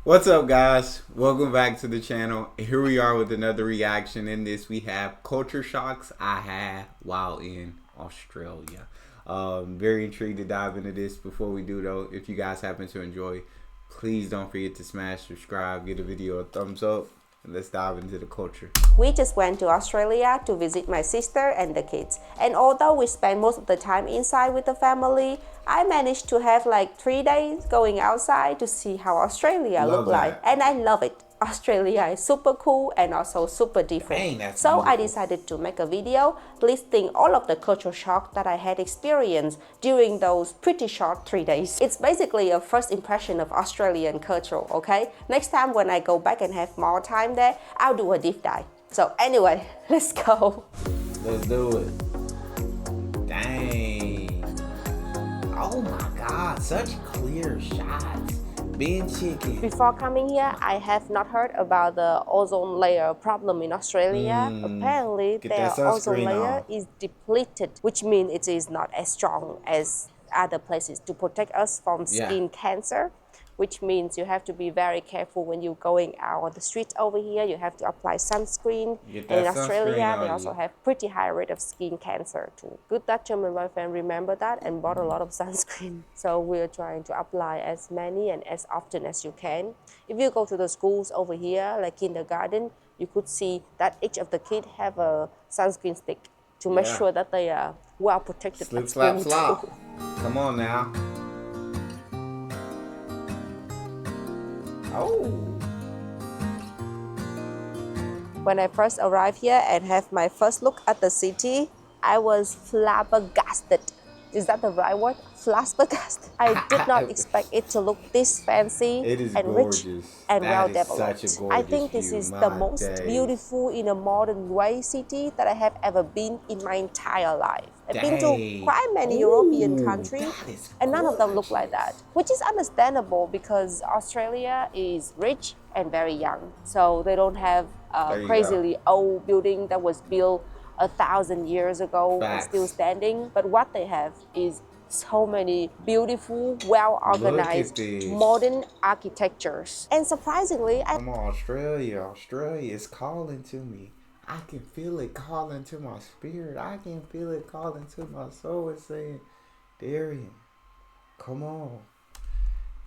What's up, guys? Welcome back to the channel. Here we are with another reaction. In this, we have culture shocks I had while in Australia. Very intrigued to dive into this. Before we do, though, if you guys happen to enjoy, please don't forget to smash subscribe, give the video a thumbs up, and let's dive into the culture. We just went to Australia to visit my sister and the kids. And although we spent most of the time inside with the family, I managed to have like 3 days going outside to see how Australia Love looked like. that. And I love it. Australia is super cool and also super different. Dang, that's so I beautiful. decided to make a video listing all of the culture shock that I had experienced during those pretty short 3 days. It's basically a first impression of Australian culture, okay? Next time when I go back and have more time there, I'll do a deep dive. So anyway, let's go. Let's do it. Dang. Oh my God, such clear shots. Being chicken. Before coming here, I have not heard about the ozone layer problem in Australia. Apparently, Get their that ozone sunscreen layer on. is depleted, which means it is not as strong as other places to protect us from skin cancer. Which means you have to be very careful when you're going out on the streets over here. You have to apply sunscreen. Get And in that Australia, sunscreen they on also you. have pretty high rate of skin cancer too. Good that German boyfriend remember that and bought a lot of sunscreen. So we're trying to apply as many and as often as you can. If you go to the schools over here, like kindergarten, you could see that each of the kids have a sunscreen stick to make sure that they are well protected. Slip, at slap, school slop. too. Come on now. Oh. When I first arrived here and have my first look at the city, I was flabbergasted. Is that the right word? Flabbergasted. I did not expect it to look this fancy It is and rich gorgeous. and That well is developed. such a I gorgeous think this view. is the My most days. beautiful in a modern way city that I have ever been in my entire life. I've been to Dang. quite many Ooh, European countries that is and none of them look like gorgeous. that, which is understandable because Australia is rich and very young. So they don't have There a you crazily old building that was built 1,000 years ago and still Facts. standing. But what they have is so many beautiful, well-organized, this. modern architectures. And surprisingly, Come on, Australia. Australia is calling to me. I can feel it calling to my spirit. I can feel it calling to my soul. It's saying, Darian, come on.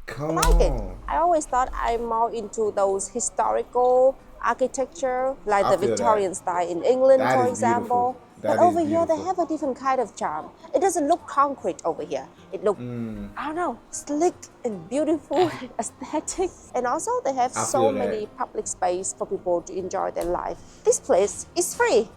Come like it. on. I always thought I'm more into those historical architecture, like I the feel that. Victorian style in England, That for is example. beautiful. But That over is here, they beautiful. have a different kind of charm. It doesn't look concrete over here. It looks, I don't know, slick and beautiful and aesthetic. And also, they have I so feel that. many public space for people to enjoy their life. This place is free.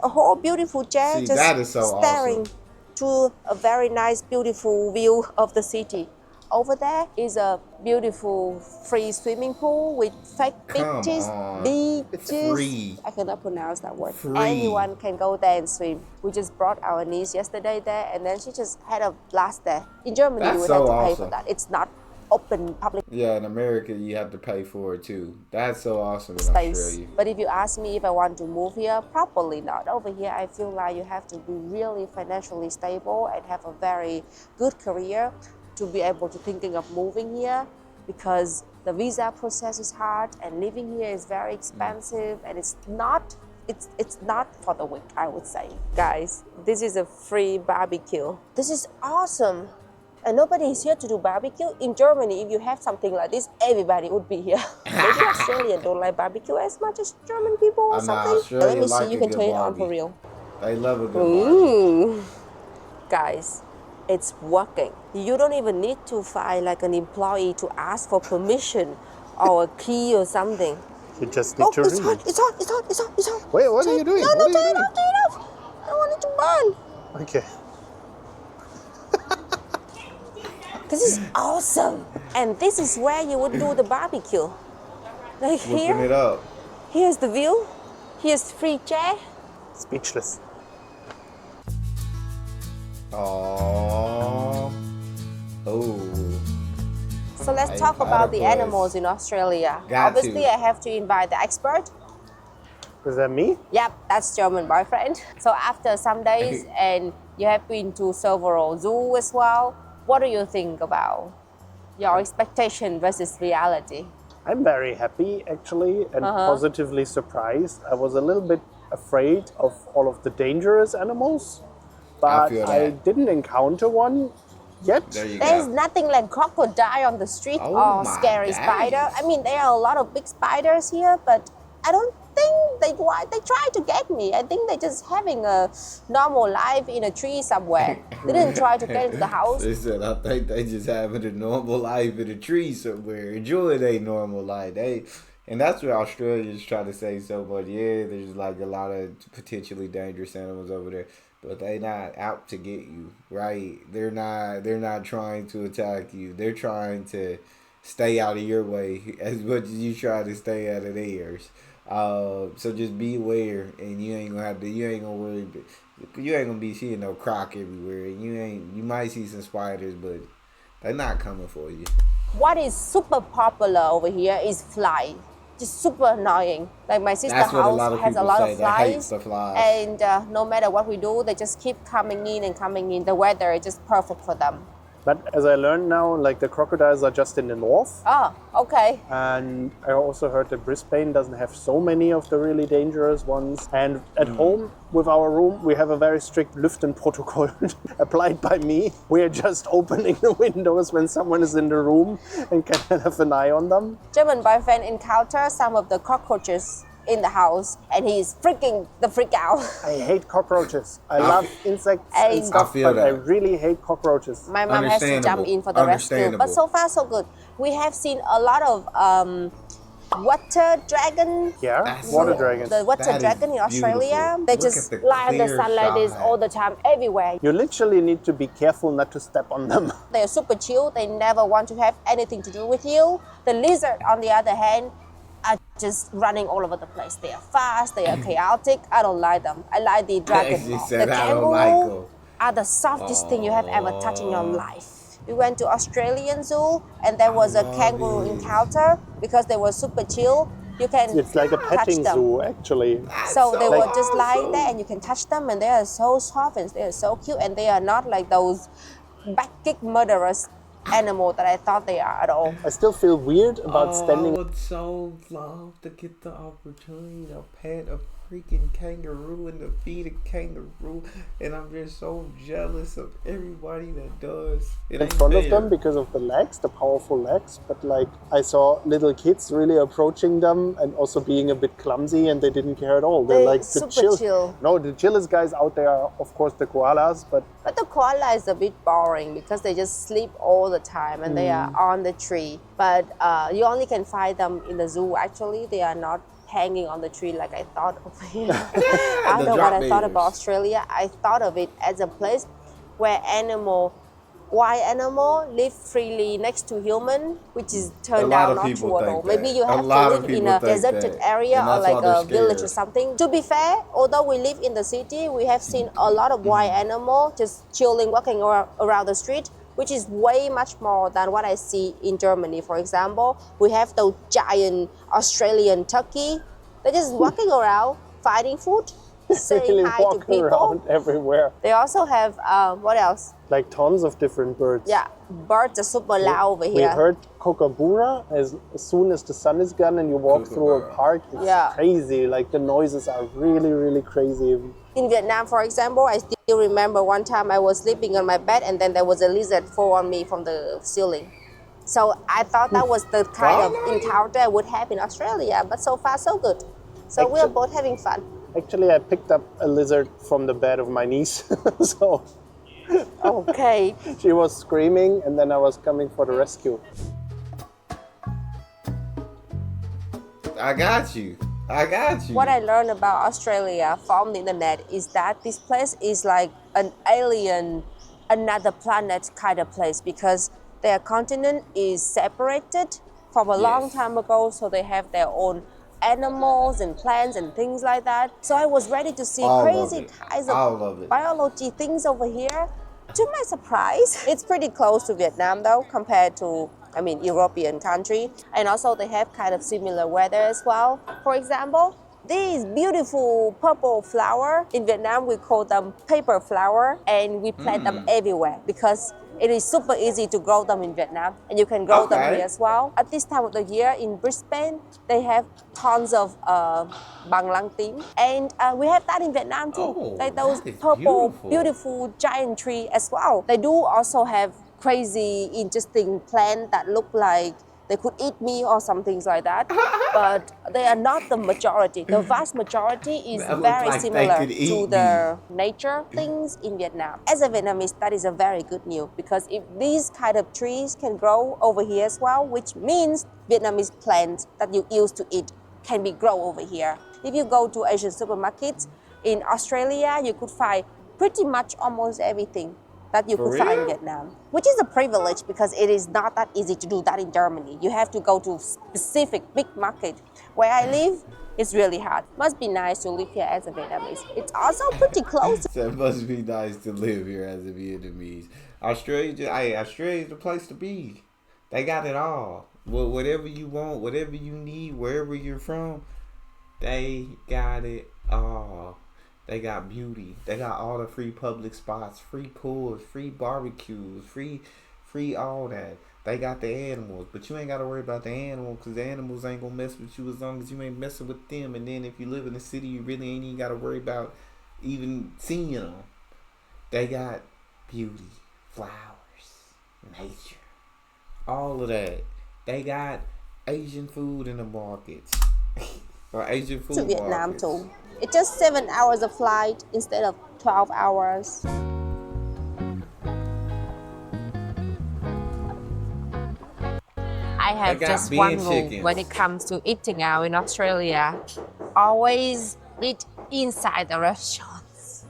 A whole beautiful chair See, just that is so staring awesome. to a very nice, beautiful view of the city. Over there is a beautiful free swimming pool with fake Come beaches. on. Beaches. Free. I cannot pronounce that word. Free. Anyone can go there and swim. We just brought our niece yesterday there, and then she just had a blast there. In Germany, That's you would so have to pay awesome. for that. It's not open public Yeah, in America, you have to pay for it too. That's so awesome in space. Australia. But if you ask me if I want to move here, probably not. Over here, I feel like you have to be really financially stable and have a very good career to be able to thinking of moving here, because the visa process is hard and living here is very expensive, and it's not for the weak, I would say. Guys, this is a free barbecue. This is awesome. And nobody is here to do barbecue. In Germany, if you have something like this, everybody would be here. Maybe Australians don't like barbecue as much as German people or something. Australia Let me see, like you a can good turn it on for barbie. real. They love a good barbie. Ooh. Guys, it's working. You don't even need to find like an employee to ask for permission or a key or something. You just need to it's read. hot, it's hot, it's hot, it's hot, it's hot. Wait, what are you doing? No, What no, are you turn it doing? off, turn it off. I want it to burn. Okay. This is awesome. And this is where you would do the barbecue. Like Whipping here, it up. here's the view. Here's free chair. Speechless. Oh. Oh. So let's Hey, talk about the platypus. animals in Australia. Got Obviously, to. I have to invite the expert. Was that me? Yep, that's German boyfriend. So after some days and you have been to several zoos as well, what do you think about your expectation versus reality? I'm very happy actually and positively surprised. I was a little bit afraid of all of the dangerous animals, but feel I that. didn't encounter one yet. There you There's go. nothing like crocodile on the street Oh or my scary days. spider. I mean, there are a lot of big spiders here, but I don't think they try to get me. I think they're just having a normal life in a tree somewhere. They didn't try to get into the house. They said, I think they just having a normal life in a tree somewhere, enjoying their normal life. And that's what Australians try to say so much. Yeah, there's like a lot of potentially dangerous animals over there, but they not out to get you, right? They're not trying to attack you. They're trying to stay out of your way as much as you try to stay out of theirs. So just be aware, and you ain't gonna worry. You ain't gonna be seeing no croc everywhere. You might see some spiders, but they're not coming for you. What is super popular over here is fly. Just super annoying. Like my sister's That's what a house lot of has a people lot say. of They hate flies, the flies. and no matter what we do, they just keep coming in and coming in. The weather is just perfect for them. But as I learned now, like the crocodiles are just in the north. Ah, okay. And I also heard that Brisbane doesn't have so many of the really dangerous ones. And at home with our room, we have a very strict Lüften protocol applied by me. We are just opening the windows when someone is in the room and can have an eye on them. German boyfriend encountered some of the cockroaches in the house, and he's freaking the freak out. I hate cockroaches. I love insects and I stuff, feel but I that. really hate cockroaches. My mom has to jump in for the rescue, but so far so good. We have seen a lot of water dragon. Yeah, That's water so- dragons. The water That is dragon in Australia, beautiful. they Look just at the lie in the clear sun like this sky. all the time, everywhere. You literally need to be careful not to step on them. They're super chill. They never want to have anything to do with you. The lizard, on the other hand, are just running all over the place. They are fast. They are chaotic. I don't like them. I like the dragon. She more. said, The "I don't like kangaroo 'em." are the softest thing you have ever touched in your life. We went to Australian Zoo, and there was a love kangaroo it. encounter because they were super chill. You can It's like a touch petting them. zoo, actually. So they were just awesome. lying there, and you can touch them, and they are so soft and they are so cute, and they are not like those back kick murderous animal that I thought they are at all. I still feel weird about standing. I would so love to get the opportunity to pet a freaking kangaroo and to feed a kangaroo, and I'm just so jealous of everybody that does. It In ain't front of fair. them because of the legs, the powerful legs, but like I saw little kids really approaching them and also being a bit clumsy, and they didn't care at all. They're They like the super chill. No, the chillest guys out there are of course the koalas, but But the koala is a bit boring because they just sleep all the time and they are on the tree. But you only can find them in the zoo. Actually, they are not hanging on the tree like I thought over here. I don't know what I thought about Australia. I thought of it as a place where wild animal live freely next to human, which is A turned lot out of not people true at think all. Maybe that. you A have to lot of live in people a think deserted that. area And or that's why like they're a village or scared. something. To be fair, although we live in the city, we have seen a lot of wild animal just chilling, walking around the street, which is way much more than what I see in Germany. For example, we have those giant Australian turkey. They're just walking around, finding food, saying really hi to walking people. around everywhere. They also have, what else? Like tons of different birds. Yeah, birds are super loud over We here. heard kookaburra as soon as the sun is gone and you walk through a Kookaburra. park. It's Yeah. crazy. Like the noises are really, really crazy. In Vietnam, for example, I still remember one time I was sleeping on my bed and then there was a lizard fall on me from the ceiling. So I thought that was the kind of encounter I would have in Australia, but so far so good. So we're both having fun. Actually, I picked up a lizard from the bed of my niece. So Okay. she was screaming and then I was coming for the rescue. I got you. What I learned about Australia from the internet is that this place is like an alien, another planet kind of place because their continent is separated from a long Yes. time ago, so they have their own animals and plants and things like that. So I was ready to see All of crazy it. kinds All of of it. biology things over here. To my surprise, it's pretty close to Vietnam though, compared to, European country. And also they have kind of similar weather as well. For example, these beautiful purple flower, in Vietnam we call them paper flower, and we plant them everywhere because It is super easy to grow them in Vietnam, and you can grow them Okay. here as well. At this time of the year in Brisbane, they have tons of bang lang tím, and we have that in Vietnam too. Oh, Like those that is purple, beautiful. beautiful giant tree as well. They do also have crazy, interesting plant that look like they could eat me or some things like that, but they are not the majority. The vast majority is That look very like they similar could eat to the nature things in Vietnam. As a Vietnamese, that is a very good news because if these kind of trees can grow over here as well, which means Vietnamese plants that you used to eat can be grow over here. If you go to Asian supermarkets in Australia, you could find pretty much almost everything that you For could find in real? Vietnam, which is a privilege because it is not that easy to do that in Germany. You have to go to specific big market. Where I live, it's really hard. Must be nice to live here as a Vietnamese. It's also pretty close. So it must be nice to live here as a Vietnamese. Australia's the place to be. They got it all. Well, whatever you want, whatever you need, wherever you're from, they got it all. They got beauty. They got all the free public spots, free pools, free barbecues, free all that. They got the animals, but you ain't got to worry about the animals because the animals ain't going to mess with you as long as you ain't messing with them. And then if you live in the city, you really ain't even got to worry about even seeing them. They got beauty, flowers, nature, all of that. They got Asian food in the markets. Or Asian food To Vietnam markets. too. It's just 7 hours of flight instead of 12 hours. I have got just bean one rule chickens. when it comes to eating out in Australia. Always eat inside the restaurants.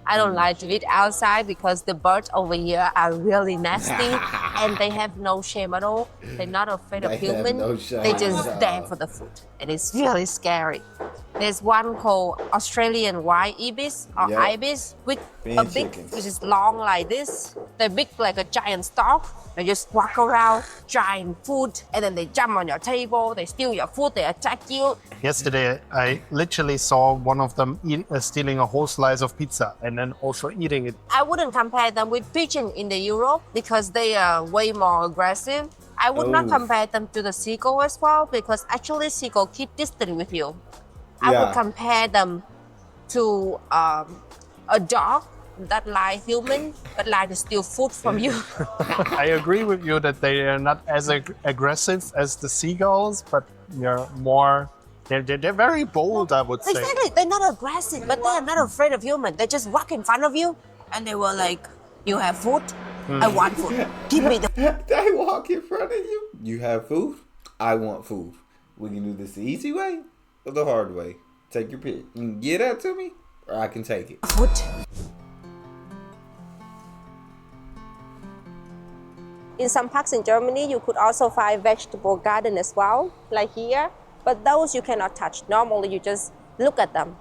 I don't like to eat outside because the birds over here are really nasty and they have no shame at all. They're not afraid They of have human. no shame They at just all. stand for the food. And it's really scary. There's one called Australian white ibis or Yep. ibis with Bean a big, chickens. which is long like this. They're big like a giant stalk. They just walk around trying food and then they jump on your table, they steal your food, they attack you. Yesterday, I literally saw one of them stealing a whole slice of pizza and then also eating it. I wouldn't compare them with pigeon in the Europe because they are way more aggressive. I would not Oh. compare them to the seagull as well because actually seagull keep distant with you. I Yeah. would compare them to a dog that like human but like to steal food from you. I agree with you that they are not as aggressive as the seagulls, but they're more. They're very bold, I would say. Exactly, they're not aggressive, but they are not afraid of human. They just walk in front of you and they were like, "You have food? I want food. Give me the." They walk in front of you. You have food? I want food. We can do this the easy way or the hard way. Take your pick. You can get that to me or I can take it. Food. In some parks in Germany, you could also find vegetable garden as well, like here. But those you cannot touch. Normally, you just look at them.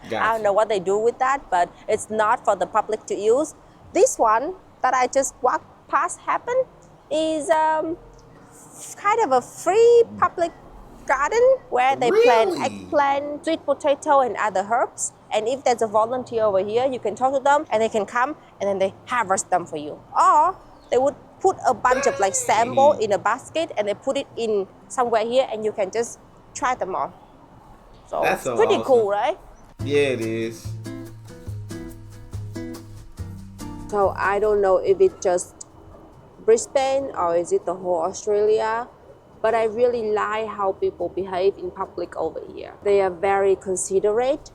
I Gotcha. don't know what they do with that, but it's not for the public to use. This one that I just walked past happened is kind of a free public garden where they plant Really? eggplant, sweet potato, and other herbs. And if there's a volunteer over here, you can talk to them and they can come and then they harvest them for you. Or they would put a bunch of like sample in a basket and they put it in somewhere here and you can just try them on. So That's so pretty awesome. cool, right? Yeah, it is. So I don't know if it's just Brisbane or is it the whole Australia, but I really like how people behave in public over here. They are very considerate,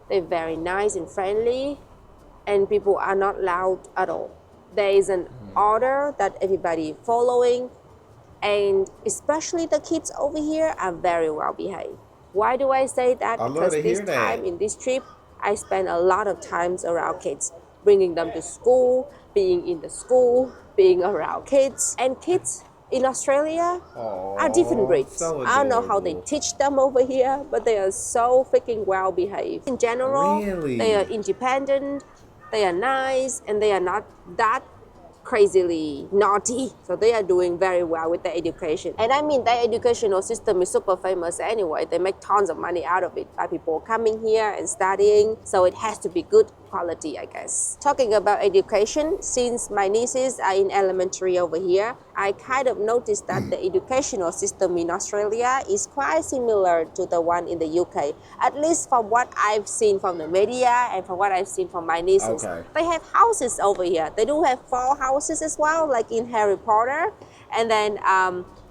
they're very nice and friendly, and people are not loud at all. There is an order that everybody following, and especially the kids over here are very well behaved. Why do I say that? I love Because to this hear that. time in this trip, I spent a lot of times around kids, bringing them to school, being in the school, being around kids. And kids in Australia are different breeds. so I don't know how they adorable. teach them over here, but they are so freaking well behaved. In general, Really? they are independent, they are nice, and they are not that crazily naughty. So they are doing very well with their education. And I mean, their educational system is super famous anyway. They make tons of money out of it by people coming here and studying. So it has to be good. quality, I guess. Talking about education, since my nieces are in elementary over here, I kind of noticed that the educational system in Australia is quite similar to the one in the UK. At least from what I've seen from the media and from what I've seen from my nieces. Okay. They have houses over here. They do have 4 houses as well, like in Harry Potter. And then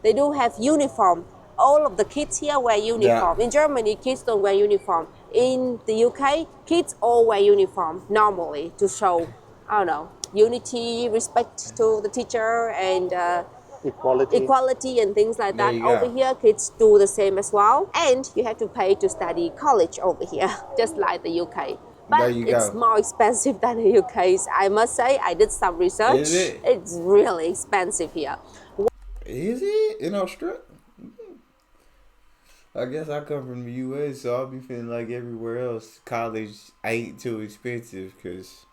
they do have uniform. All of the kids here wear uniform. Yeah. In Germany, kids don't wear uniform. In the UK, kids all wear uniform normally to show, I don't know, unity, respect to the teacher, and equality and things like that. There you go. Over here, kids do the same as well. And you have to pay to study college over here, just like the UK. But There you it's go. more expensive than the UK. I must say, I did some research. Is it? It's really expensive here. Is it in Australia? I guess I come from the U.S., so I'll be feeling like everywhere else, college ain't too expensive because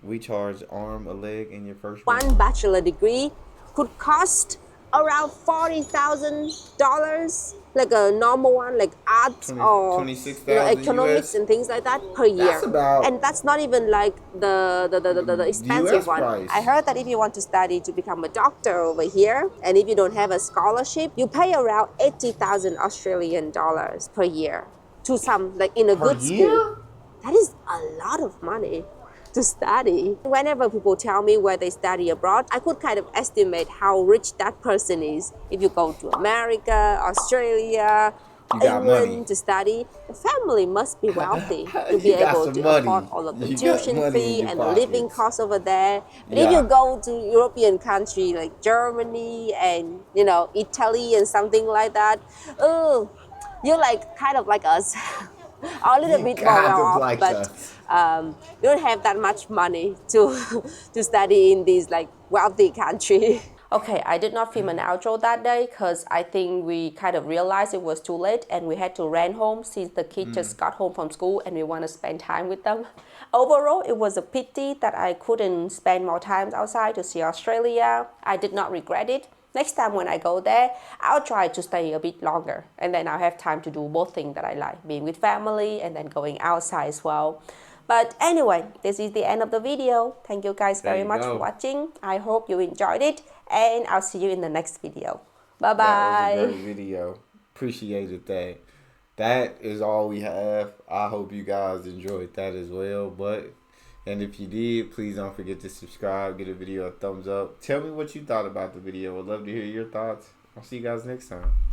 we charge arm, a leg, and your first One bachelor degree could cost around $40,000, like a normal one, like arts 20 or 26,000 economics US? and things like that per year. That's about and that's not even like the expensive US one. price. I heard that if you want to study to become a doctor over here, and if you don't have a scholarship, you pay around 80,000 Australian dollars per year to some, like in a per good year? school. That is a lot of money to study. Whenever people tell me where they study abroad, I could kind of estimate how rich that person is. If you go to America, Australia, You got England money. to study, the family must be wealthy to be You got able some to money. afford all of the You got tuition money in fee your and the living pockets. costs over there. But Yeah. if you go to European country like Germany and Italy and something like that, oh, you're like kind of like us. A little You bit more kind well of off, like but us. you don't have that much money to to study in these like wealthy country. Okay, I did not film an outro that day because I think we kind of realized it was too late and we had to run home since the kids just got home from school and we want to spend time with them. Overall, it was a pity that I couldn't spend more time outside to see Australia. I did not regret it. Next time when I go there, I'll try to stay a bit longer and then I'll have time to do both things that I like, being with family and then going outside as well. But anyway, this is the end of the video. Thank you guys There very you much go. for watching. I hope you enjoyed it and I'll see you in the next video. Bye That bye. was a great video. Appreciated that. That is all we have. I hope you guys enjoyed that as well. And if you did, please don't forget to subscribe, give the video a thumbs up. Tell me what you thought about the video. I'd love to hear your thoughts. I'll see you guys next time.